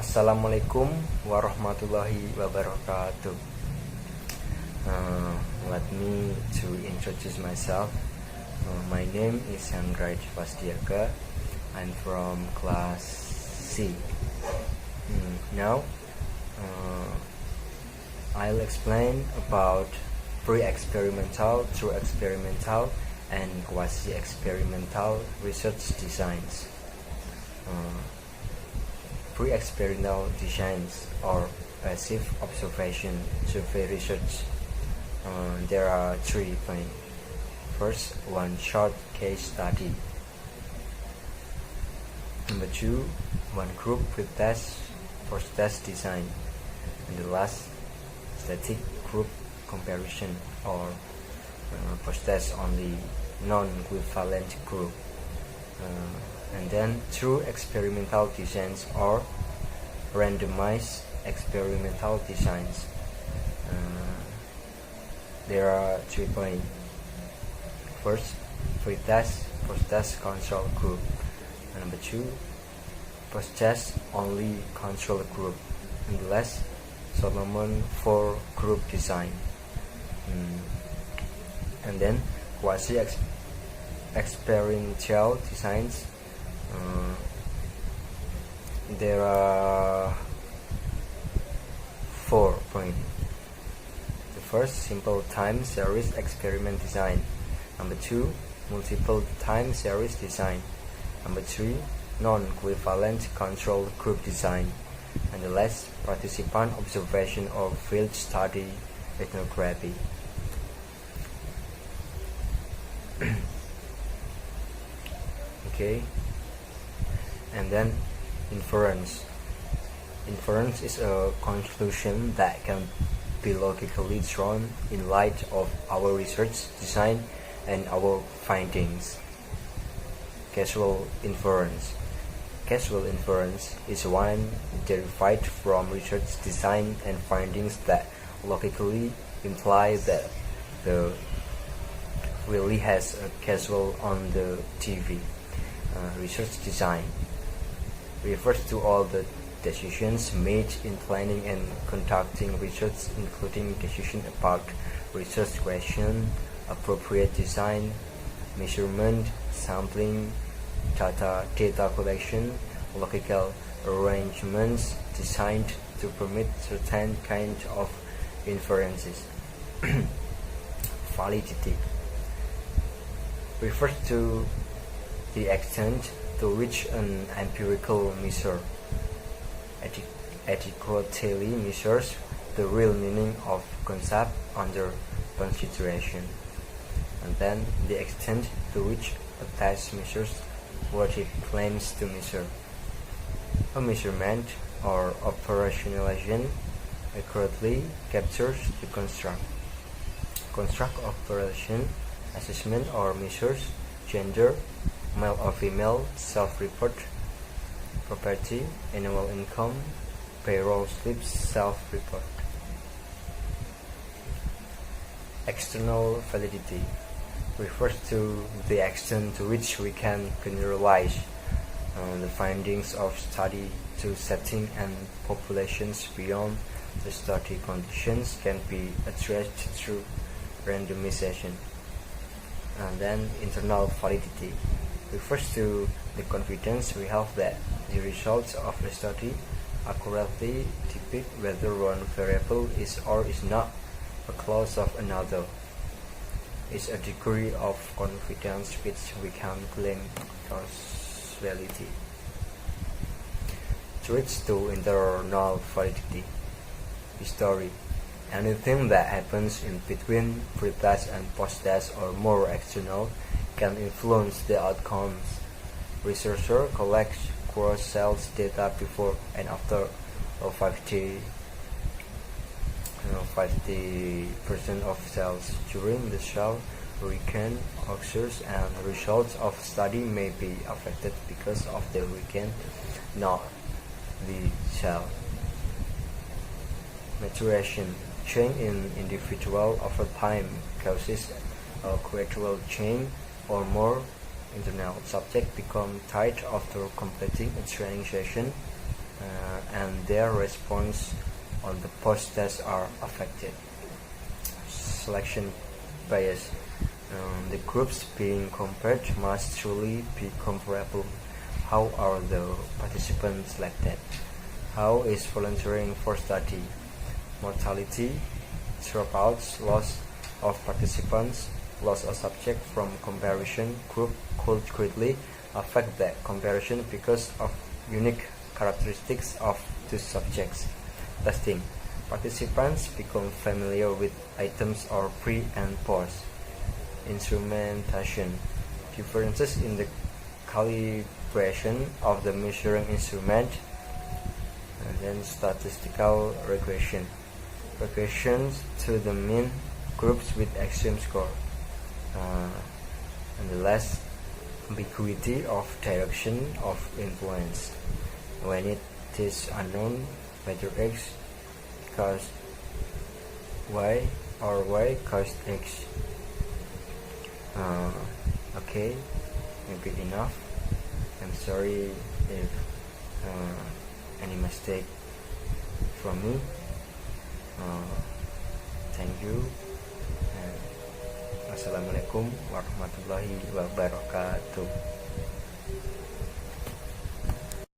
Assalamualaikum warahmatullahi wabarakatuh. Let me to introduce myself. My name is Hanggrai Diflas. I'm from class C. Now, I'll explain about pre-experimental, through experimental, and quasi-experimental research designs. Pre-experimental designs or passive observation survey research. There are 3 points. First, one short case study. Number 2, one group with test post-test design. And the last, static group comparison or post-test only non-equivalent group. And then through experimental designs or randomized experimental designs. There are 3 points. First, pre-test, post-test control group. And number 2, post-test only control group. And the last, Solomon for group design. And then quasi-experimental designs. There are 4 points. The first, simple time series experiment design. Number 2, multiple time series design. Number 3, non-equivalent control group design. And the last, participant observation or field study ethnography. Okay. And then inference. Inference is a conclusion that can be logically drawn in light of our research design and our findings. Causal inference. Causal inference is one derived from research design and findings that logically imply that the really has a causal on the TV. Research design refers to all the decisions made in planning and conducting research, including decisions about research question, appropriate design, measurement, sampling, data collection, logical arrangements designed to permit certain kind of inferences. Validity refers to the extent to which an empirical measure adequately measures the real meaning of concept under consideration, and then the extent to which a test measures what it claims to measure. A measurement or operationalization accurately captures the construct operation, assessment or measures gender, male or female, self-report, property, annual income, payroll slips, self-report. External validity refers to the extent to which we can generalize the findings of study to setting and populations beyond the study conditions can be addressed through randomization. And then internal validity refers to the confidence we have that the results of a study accurately depict whether one variable is or is not a clause of another. It's a degree of confidence which we can claim causality. Threats to internal validity. History. Anything that happens in between pre-test and post-test or more external can influence the outcomes. Researcher collects cross-cells data before and after 50% of cells during the cell recant occurs, and results of study may be affected because of the recant, not the cell. Maturation. Change in individual over time causes a gradual change or more internal subject become tired after completing a training session and their response on the post-test are affected. Selection bias. The groups being compared must truly be comparable. How are the participants selected? How is volunteering for study? Mortality, dropouts, loss of participants, loss of subject from comparison group could greatly affect the comparison because of unique characteristics of two subjects. Testing. Participants become familiar with items or pre and post. Instrumentation. Differences in the calibration of the measuring instrument. And then statistical regression. Regressions to the mean groups with extreme score. And the last, ambiguity of direction of influence. When it is unknown whether X caused Y or Y caused X. Okay, maybe enough. I'm sorry if any mistake from me. Thank you. Wassalamualaikum warahmatullahi wabarakatuh.